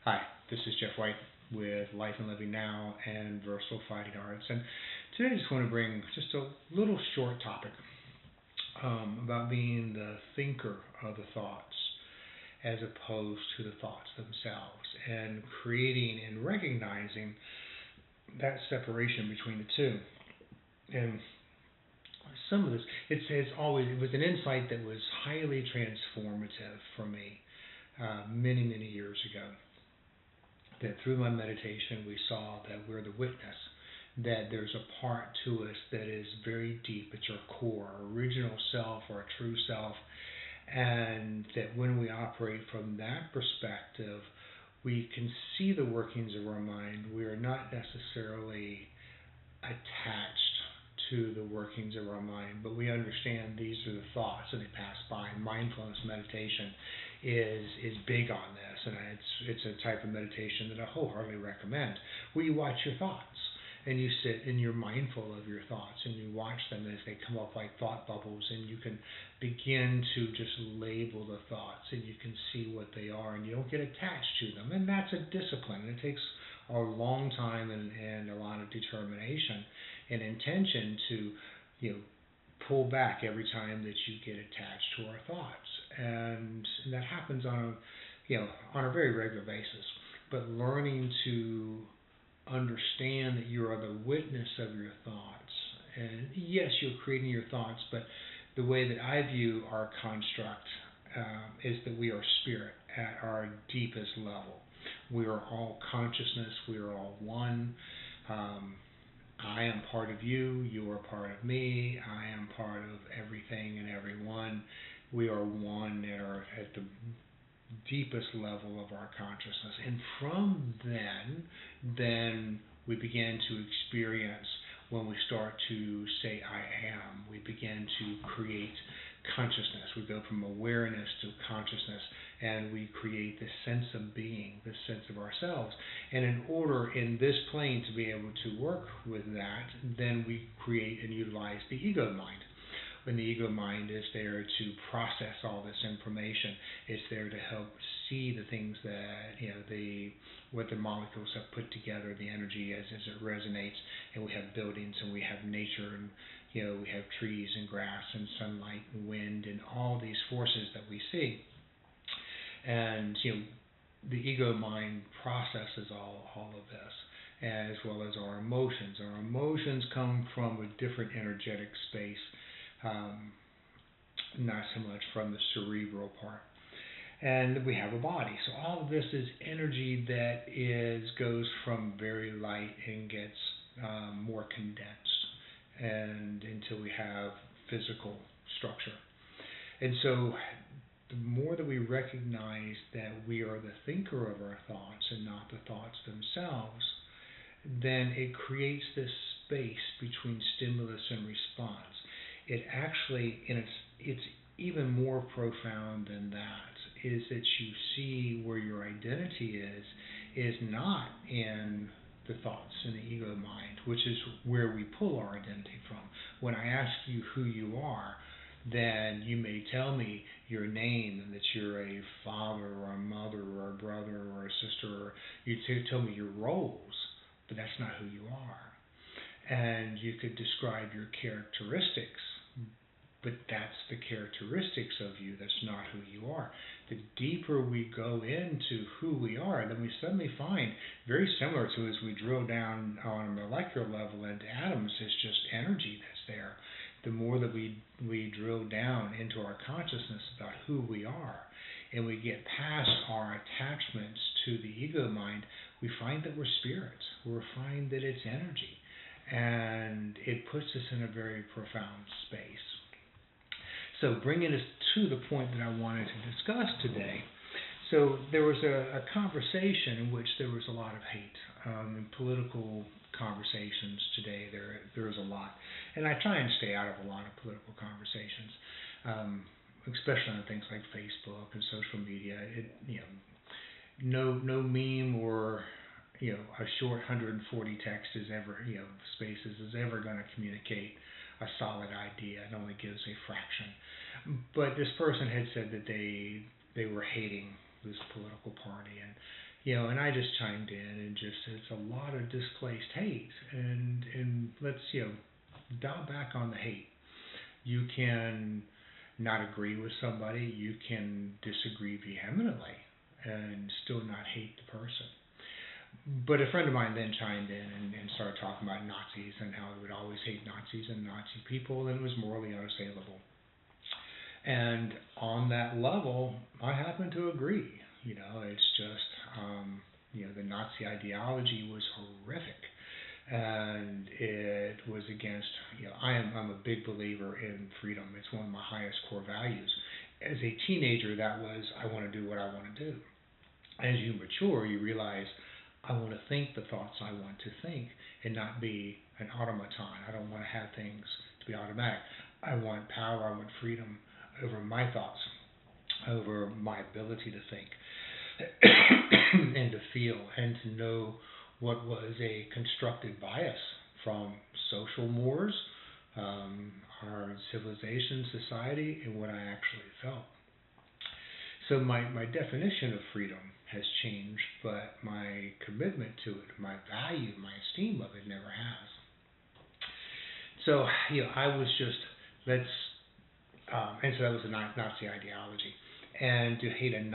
Hi, this is Jeff White with Life and Living Now and Versatile Fighting Arts. And today I just want to bring just a little short topic about being the thinker of the thoughts as opposed to the thoughts themselves, and creating and recognizing that separation between the two. And some of this, it was an insight that was highly transformative for me many years ago. That through my meditation we saw that we're the witness, that there's a part to us that is very deep, it's our core, our original self, our true self, and that when we operate from that perspective, we can see the workings of our mind. We are not necessarily attached to the workings of our mind, but we understand these are the thoughts and they pass by. Mindfulness meditation is big on this, and it's a type of meditation that I wholeheartedly recommend, where you watch your thoughts and you sit and you're mindful of your thoughts and you watch them as they come up like thought bubbles, and you can begin to just label the thoughts and you can see what they are and you don't get attached to them. And that's a discipline, and it takes a long time and a lot of determination and intention to pull back every time that you get attached to our thoughts, and that happens on a very regular basis. But learning to understand that you are the witness of your thoughts, and yes, you're creating your thoughts, but the way that I view our construct is that we are spirit at our deepest level. We are all consciousness. We are all one. I am part of you. You are part of me. I am part of everything and everyone. We are one at the deepest level of our consciousness. And from then we begin to experience, when we start to say I am, we begin to create consciousness. We go from awareness to consciousness, and we create this sense of being, this sense of ourselves. And in order in this plane to be able to work with that, then we create and utilize the ego mind. When the ego mind is there to process all this information, it's there to help see the things that what the molecules have put together, the energy as it resonates, and we have buildings and we have nature, and we have trees and grass and sunlight and wind and all these forces that we see. And the ego mind processes all of this, as well as our emotions. Our emotions come from a different energetic space, not so much from the cerebral part. And we have a body. So all of this is energy that goes from very light and gets more condensed, and until we have physical structure. And so the more that we recognize that we are the thinker of our thoughts and not the thoughts themselves, then it creates this space between stimulus and response. It actually, and it's even more profound than that, is that you see where your identity is not in the thoughts in the ego mind, which is where we pull our identity from. When I ask you who you are, then you may tell me your name and that you're a father or a mother or a brother or a sister, or you tell me your roles, but that's not who you are. And you could describe your characteristics, but that's the characteristics of you, that's not who you are. The deeper we go into who we are, then we suddenly find, very similar to as we drill down on a molecular level into atoms, it's just energy that's there. The more that we drill down into our consciousness about who we are, and we get past our attachments to the ego mind, we find that we're spirit. We find that it's energy. And it puts us in a very profound space. So bringing us to the point that I wanted to discuss today. So there was a conversation in which there was a lot of hate. In political conversations today, there is a lot. And I try and stay out of a lot of political conversations, especially on things like Facebook and social media. No meme or a short 140 text spaces is ever going to communicate a solid idea. It only gives a fraction. But this person had said that they were hating this political party, and And I just chimed in and just said it's a lot of displaced hate, and let's dial back on the hate. You can not agree with somebody, you can disagree vehemently, and still not hate the person. But a friend of mine then chimed in and started talking about Nazis and how he would always hate Nazis and Nazi people, and it was morally unassailable. And on that level, I happen to agree. It's just, the Nazi ideology was horrific, and it was against, I'm a big believer in freedom. It's one of my highest core values. As a teenager, that was, I want to do what I want to do. As you mature, you realize, I want to think the thoughts I want to think and not be an automaton. I don't want to have things to be automatic. I want power, I want freedom over my thoughts, over my ability to think and to feel and to know what was a constructed bias from social mores, our civilization, society, and what I actually felt. So my definition of freedom has changed, but my commitment to it, my value, my esteem of it never has. So, I was just, and so that was a Nazi ideology. And to hate an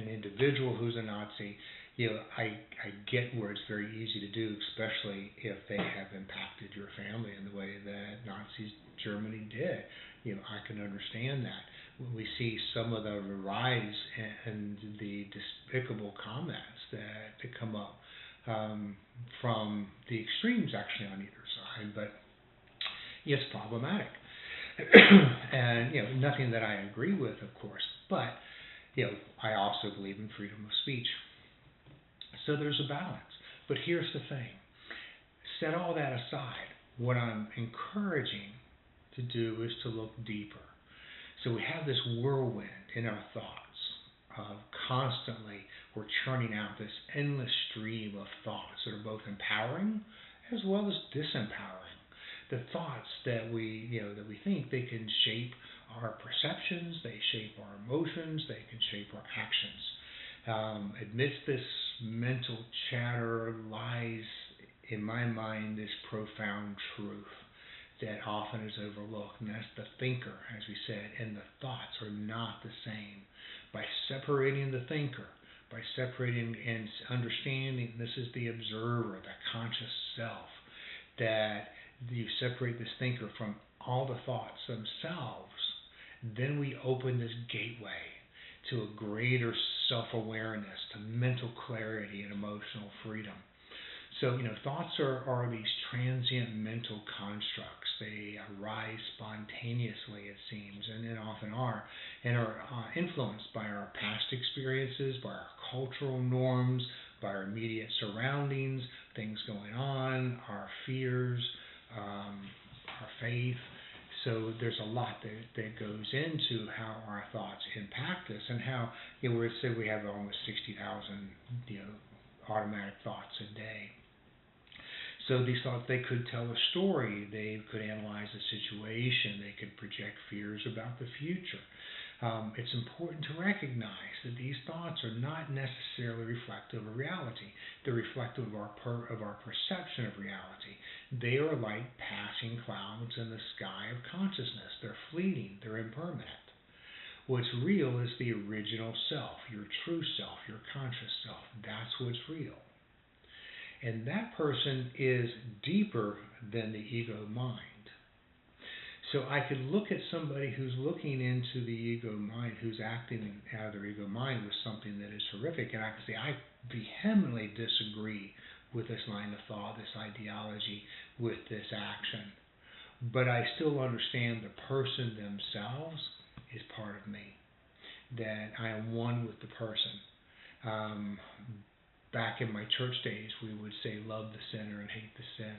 individual who's a Nazi, I get where it's very easy to do, especially if they have impacted your family in the way that Nazi Germany did. I can understand that. When we see some of the rise and the despicable comments that come up from the extremes, actually, on either side, but it's problematic. And nothing that I agree with, of course, but I also believe in freedom of speech. So there's a balance. But here's the thing. Set all that aside. What I'm encouraging to do is to look deeper. So we have this whirlwind in our thoughts of constantly we're churning out this endless stream of thoughts that are both empowering as well as disempowering. The thoughts that we think, they can shape our perceptions, they shape our emotions, they can shape our actions. Amidst this mental chatter lies, in my mind, this profound truth that often is overlooked, and that's the thinker, as we said, and the thoughts are not the same. By separating the thinker, by separating and understanding this is the observer, the conscious self, that you separate this thinker from all the thoughts themselves, then we open this gateway to a greater self-awareness, to mental clarity and emotional freedom. So, thoughts are these transient mental constructs. They arise spontaneously, it seems, and often are, and are influenced by our past experiences, by our cultural norms, by our immediate surroundings, things going on, our fears, our faith. So there's a lot that goes into how our thoughts impact us, and how we say we have almost 60,000 automatic thoughts a day. So these thoughts, they could tell a story, they could analyze a situation, they could project fears about the future. It's important to recognize that these thoughts are not necessarily reflective of reality. They're reflective of our perception of reality. They are like passing clouds in the sky of consciousness. They're fleeting, they're impermanent. What's real is the original self, your true self, your conscious self. That's what's real. And that person is deeper than the ego mind. So I could look at somebody who's looking into the ego mind, who's acting out of their ego mind with something that is horrific, and I can say, I vehemently disagree with this line of thought, this ideology, with this action. But I still understand the person themselves is part of me, that I am one with the person. Back in my church days, we would say, love the sinner and hate the sin.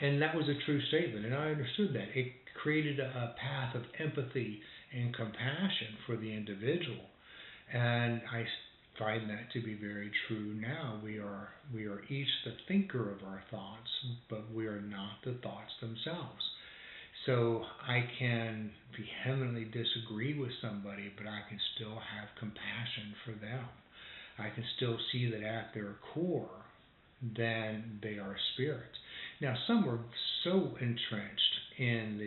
And that was a true statement, and I understood that. It created a path of empathy and compassion for the individual. And I find that to be very true now. We are each the thinker of our thoughts, but we are not the thoughts themselves. So I can vehemently disagree with somebody, but I can still have compassion for them. I can still see that at their core, then they are spirit. Now, some were so entrenched in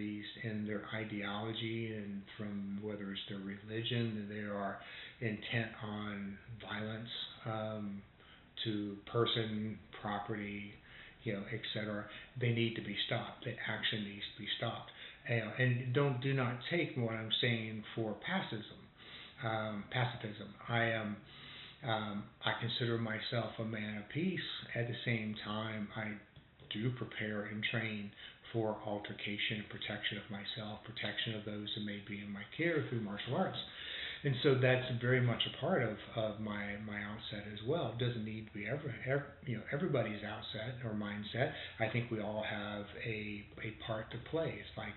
their ideology, and from whether it's their religion, that they are intent on violence to person, property, etc. They need to be stopped. The action needs to be stopped. And do not take what I'm saying for pacifism. I consider myself a man of peace. At the same time, I do prepare and train for altercation and protection of myself, protection of those that may be in my care through martial arts. And so that's very much a part of my outset as well. It doesn't need to be everybody's outset or mindset. I think we all have a part to play. It's like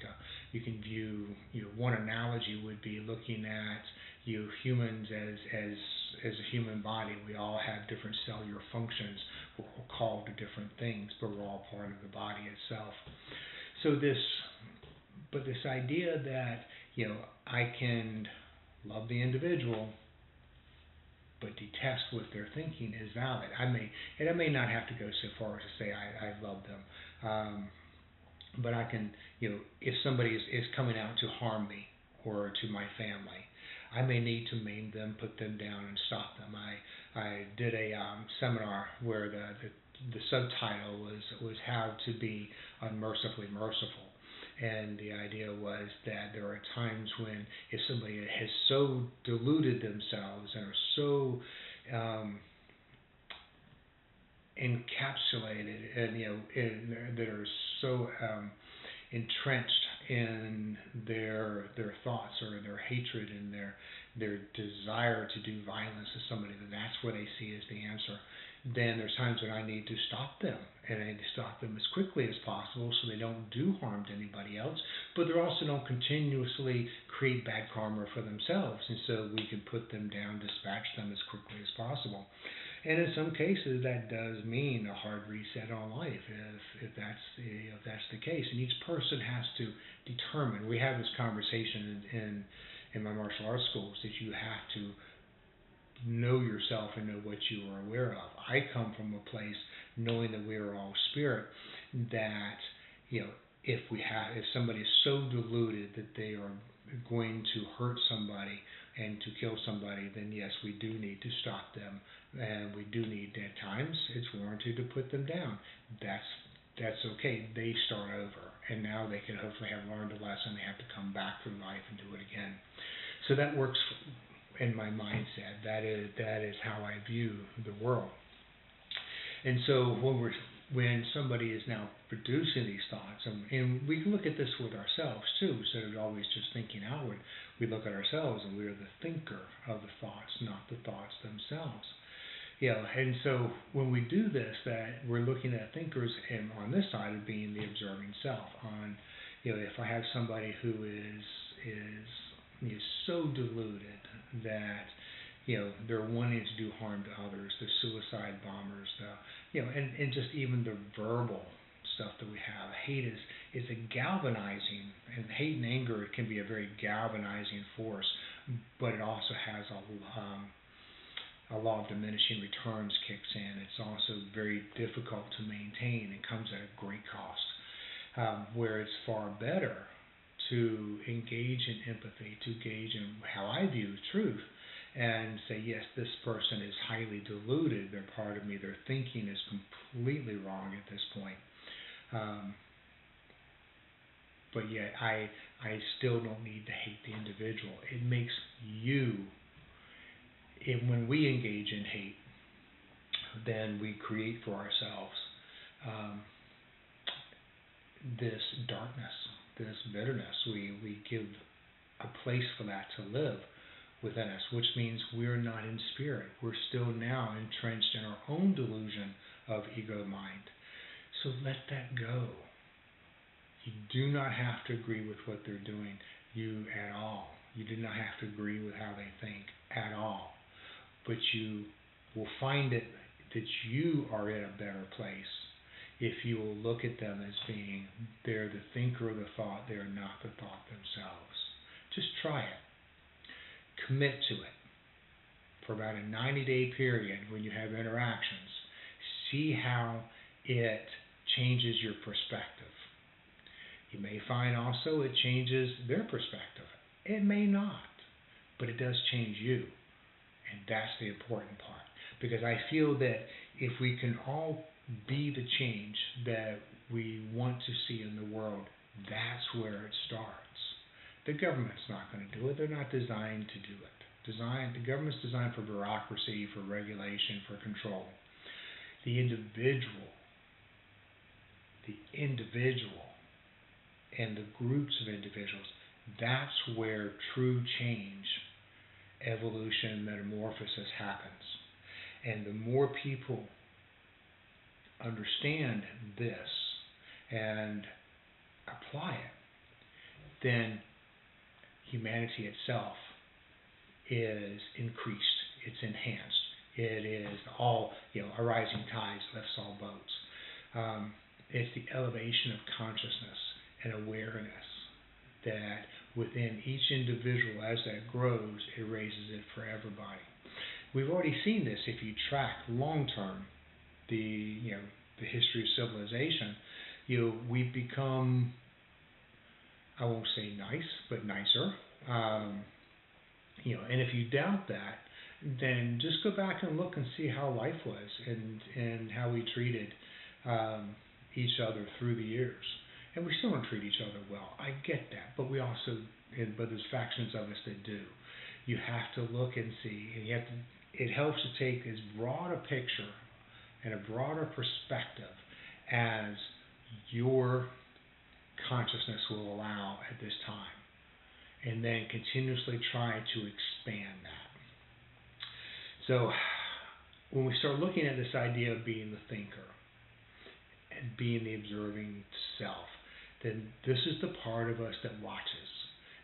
you can view, one analogy would be looking at humans as a human body. We all have different cellular functions. We're all called to different things, but we're all part of the body itself. So this idea that I can love the individual, but detest what they're thinking is valid. I may not have to go so far as to say I love them, but I can, if somebody is coming out to harm me or to my family, I may need to maim them, put them down, and stop them. I did a seminar where the subtitle was How to Be Unmercifully Merciful. And the idea was that there are times when if somebody has so deluded themselves and are so encapsulated and that are so entrenched in their thoughts or their hatred and their desire to do violence to somebody, that's what they see as the answer. Then there's times when I need to stop them, and I need to stop them as quickly as possible so they don't do harm to anybody else, but they also don't continuously create bad karma for themselves, and so we can put them down, dispatch them as quickly as possible. And in some cases, that does mean a hard reset on life, if that's the case. And each person has to determine. We have this conversation in my martial arts schools that you have to know yourself and know what you are aware of. I come from a place knowing that we are all spirit, that if somebody is so deluded that they are going to hurt somebody and to kill somebody, then yes, we do need to stop them, and we do need, at times it's warranted to put them down. That's okay. They start over, and now they can hopefully have learned a lesson. They have to come back through life and do it again. So that works in my mindset. That is how I view the world. And so when somebody is now producing these thoughts, and we can look at this with ourselves too, instead of always just thinking outward, we look at ourselves and we are the thinker of the thoughts, not the thoughts themselves. And so when we do this, that we're looking at thinkers, and on this side of being the observing self. On, if I have somebody who is so deluded that they're wanting to do harm to others, the suicide bombers, and just even the verbal stuff that we have. Hate is a galvanizing, and hate and anger can be a very galvanizing force, but it also has a law of diminishing returns kicks in. It's also very difficult to maintain. It comes at a great cost, where it's far better to engage in empathy, to engage in how I view truth, and say, yes, this person is highly deluded, they're part of me, their thinking is completely wrong at this point. But yet I still don't need to hate the individual. It makes when we engage in hate, then we create for ourselves this darkness, this bitterness. We give a place for that to live within us, which means we're not in spirit. We're still now entrenched in our own delusion of ego mind. So let that go. You do not have to agree with what they're doing, at all. You do not have to agree with how they think at all. But you will find it that you are in a better place if you will look at them as being, they're the thinker of the thought, they are not the thought themselves. Just try it. Commit to it. for about a 90-day period when you have interactions. See how it changes your perspective. You may find also it changes their perspective. It may not, but it does change you. And that's the important part. Because I feel that if we can all be the change that we want to see in the world, that's where it starts. The government's not going to do it. They're not designed to do it. The government's designed for bureaucracy, for regulation, for control. The individual and the groups of individuals, that's where true change, evolution, metamorphosis happens. And the more people understand this and apply it, then humanity itself is increased, it's enhanced. It is all, a rising tide lifts all boats. It's the elevation of consciousness and awareness that within each individual, as that grows, it raises it for everybody. We've already seen this if you track long term the history of civilization. We've become, I won't say nice, but nicer. And if you doubt that, then just go back and look and see how life was and how we treated each other through the years. And we still don't treat each other well. I get that, but but there's factions of us that do. You have to look and see, and it helps to take as broad a picture and a broader perspective as your consciousness will allow at this time, and then continuously try to expand that. So when we start looking at this idea of being the thinker and being the observing self, then this is the part of us that watches.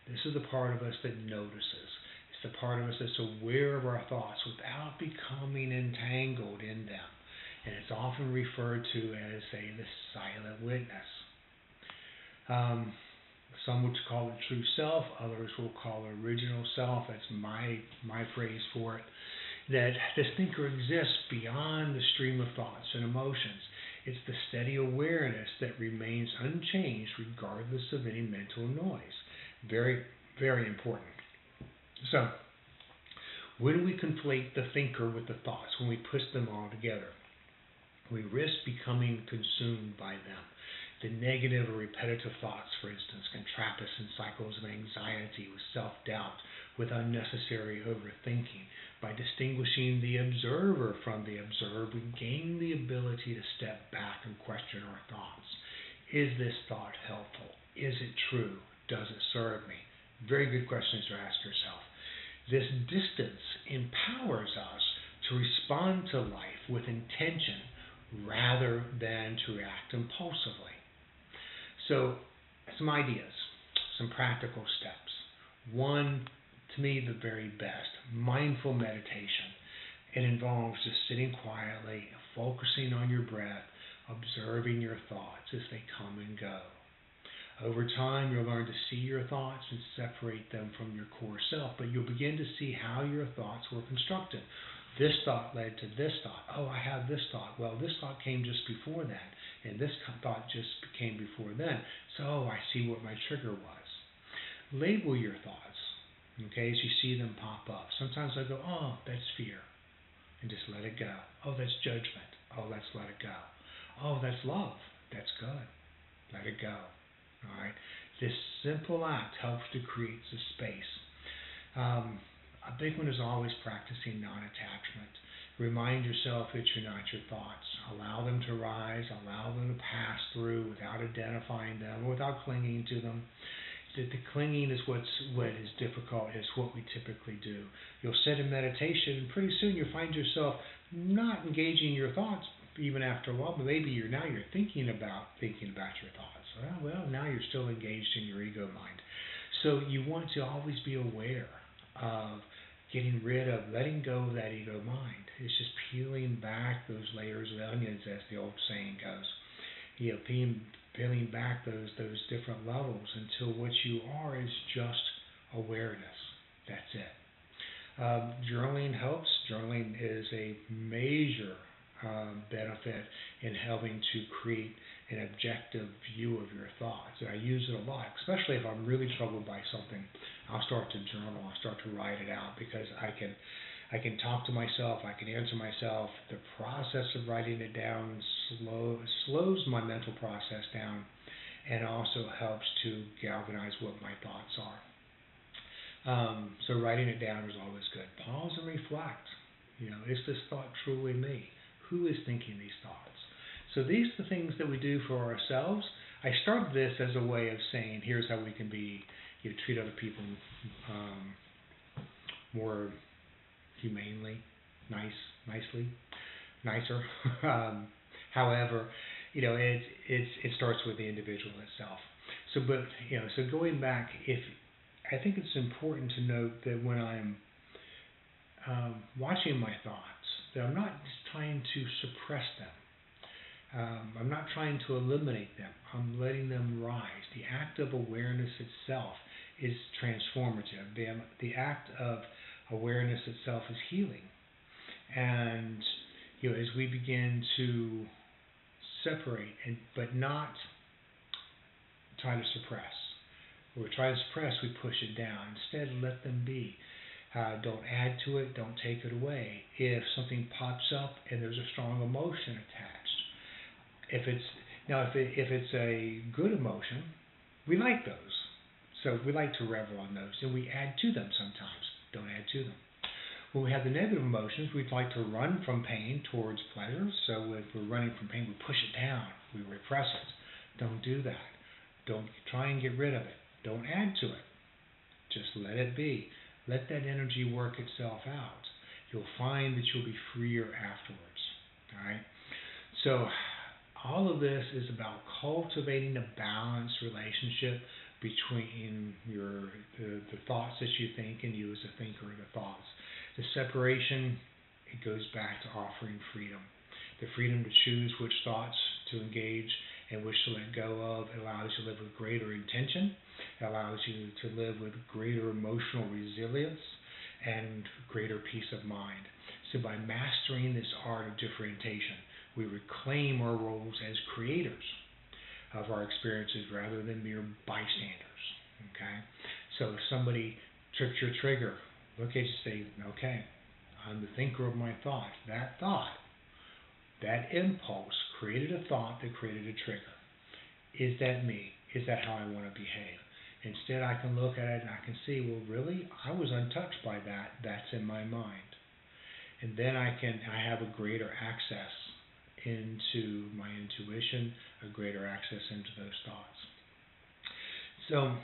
This is the part of us that notices. It's the part of us that's aware of our thoughts without becoming entangled in them. And it's often referred to as, say, the silent witness. Some would call it true self. Others will call it original self. That's my phrase for it. That this thinker exists beyond the stream of thoughts and emotions. It's the steady awareness that remains unchanged regardless of any mental noise. Very, very important. So, when we conflate the thinker with the thoughts, when we put them all together, we risk becoming consumed by them. The negative or repetitive thoughts, for instance, can trap us in cycles of anxiety, with self-doubt, with unnecessary overthinking. By distinguishing the observer from the observed, we gain the ability to step back and question our thoughts. Is this thought helpful? Is it true? Does it serve me? Very good questions to ask yourself. This distance empowers us to respond to life with intention rather than to react impulsively. So, some ideas, some practical steps. One, to me, the very best, mindful meditation. It involves just sitting quietly, focusing on your breath, observing your thoughts as they come and go. Over time, you'll learn to see your thoughts and separate them from your core self, but you'll begin to see how your thoughts were constructed. This thought led to this thought. Oh, I have this thought. Well, this thought came just before that, and this thought just came before then. So I see what my trigger was. Label your thoughts, okay, as you see them pop up. Sometimes I go, oh, that's fear, and just let it go. Oh, that's judgment. Oh, let's let it go. Oh, that's love. That's good. Let it go. All right. This simple act helps to create the space. A big one is always practicing non-attachment. Remind yourself that you're not your thoughts. Allow them to rise. Allow them to pass through without identifying them or without clinging to them. The clinging is what is difficult, is what we typically do. You'll sit in meditation, and pretty soon you'll find yourself not engaging your thoughts even after a while, but maybe you're thinking about your thoughts. Well, now you're still engaged in your ego mind. So you want to always be aware of getting rid of, letting go of that ego mind. It's just peeling back those layers of onions, as the old saying goes. Peeling back those different levels until what you are is just awareness. That's it. Journaling helps. Journaling is a major benefit in helping to create an objective view of your thoughts. And I use it a lot, especially if I'm really troubled by something. I'll start to journal. I'll start to write it out because I can talk to myself. I can answer myself. The process of writing it down slows my mental process down, and also helps to galvanize what my thoughts are. So writing it down is always good. Pause and reflect. Is this thought truly me? Who is thinking these thoughts? So these are the things that we do for ourselves. I started this as a way of saying, here's how we can treat other people more humanely, nicer. However, it starts with the individual itself. So going back, I think it's important to note that when I'm watching my thoughts, that I'm not trying to suppress them. I'm not trying to eliminate them. I'm letting them rise. The act of awareness itself is transformative. The act of awareness itself is healing. And as we begin to separate, but not try to suppress. When we try to suppress, we push it down. Instead, let them be. Don't add to it. Don't take it away. If something pops up and there's a strong emotion attached, if it's a good emotion, we like those. So we like to revel on those, and we add to them sometimes. Don't add to them. When we have the negative emotions, we'd like to run from pain towards pleasure. So if we're running from pain, we push it down. We repress it. Don't do that. Don't try and get rid of it. Don't add to it. Just let it be. Let that energy work itself out. You'll find that you'll be freer afterwards. All right? So all of this is about cultivating a balanced relationship between the thoughts that you think and you as a thinker of the thoughts. The separation, it goes back to offering freedom. The freedom to choose which thoughts to engage and which to let go of. It allows you to live with greater intention. It allows you to live with greater emotional resilience and greater peace of mind. So by mastering this art of differentiation, we reclaim our roles as creators of our experiences rather than mere bystanders. Okay? So if somebody trips your trigger, look at you and say, okay, I'm the thinker of my thought. That impulse created a thought that created a trigger. Is that me? Is that how I want to behave? Instead, I can look at it and I can see, well, really, I was untouched by that. That's in my mind. And then I have a greater access into my intuition, a greater access into those thoughts. So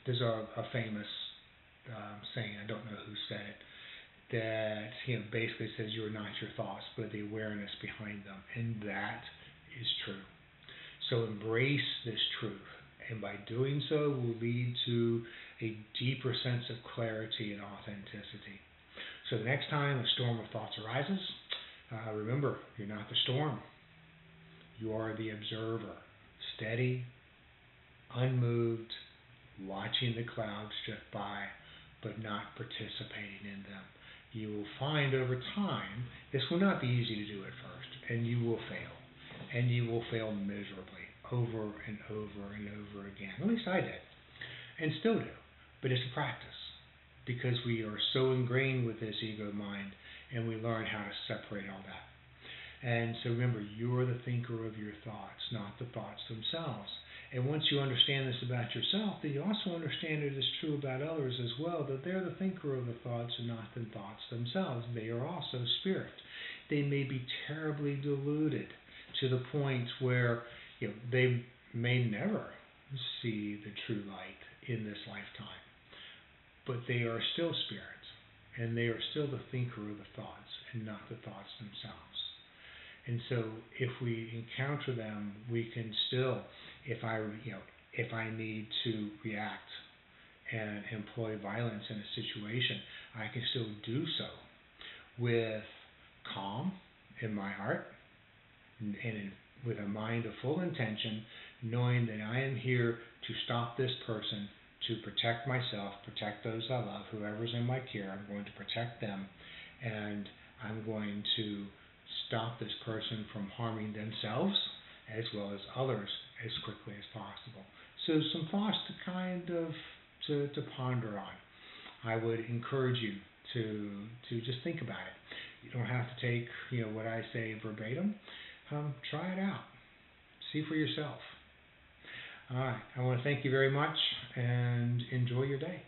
there's a famous saying, I don't know who said it, that basically says you are not your thoughts, but the awareness behind them, and that is true. So embrace this truth, and by doing so will lead to a deeper sense of clarity and authenticity. So the next time a storm of thoughts arises, remember, you're not the storm. You are the observer, steady, unmoved, watching the clouds drift by, but not participating in them. You will find over time, this will not be easy to do at first, and you will fail. And you will fail miserably over and over and over again. At least I did, and still do. But it's a practice, because we are so ingrained with this ego mind, and we learn how to separate all that. And so remember, you're the thinker of your thoughts, not the thoughts themselves. And once you understand this about yourself, then you also understand it is true about others as well, that they're the thinker of the thoughts and not the thoughts themselves. They are also spirit. They may be terribly deluded to the point where they may never see the true light in this lifetime. But they are still spirit, and they are still the thinker of the thoughts and not the thoughts themselves. And so if we encounter them, we can still, if I need to react and employ violence in a situation, I can still do so with calm in my heart and with a mind of full intention, knowing that I am here to stop this person, to protect myself, protect those I love, whoever's in my care. I'm going to protect them, and I'm going to stop this person from harming themselves as well as others as quickly as possible. So some thoughts to kind of to ponder on. I would encourage you to just think about it. You don't have to take what I say verbatim. Try it out. See for yourself. All right. I want to thank you very much and enjoy your day.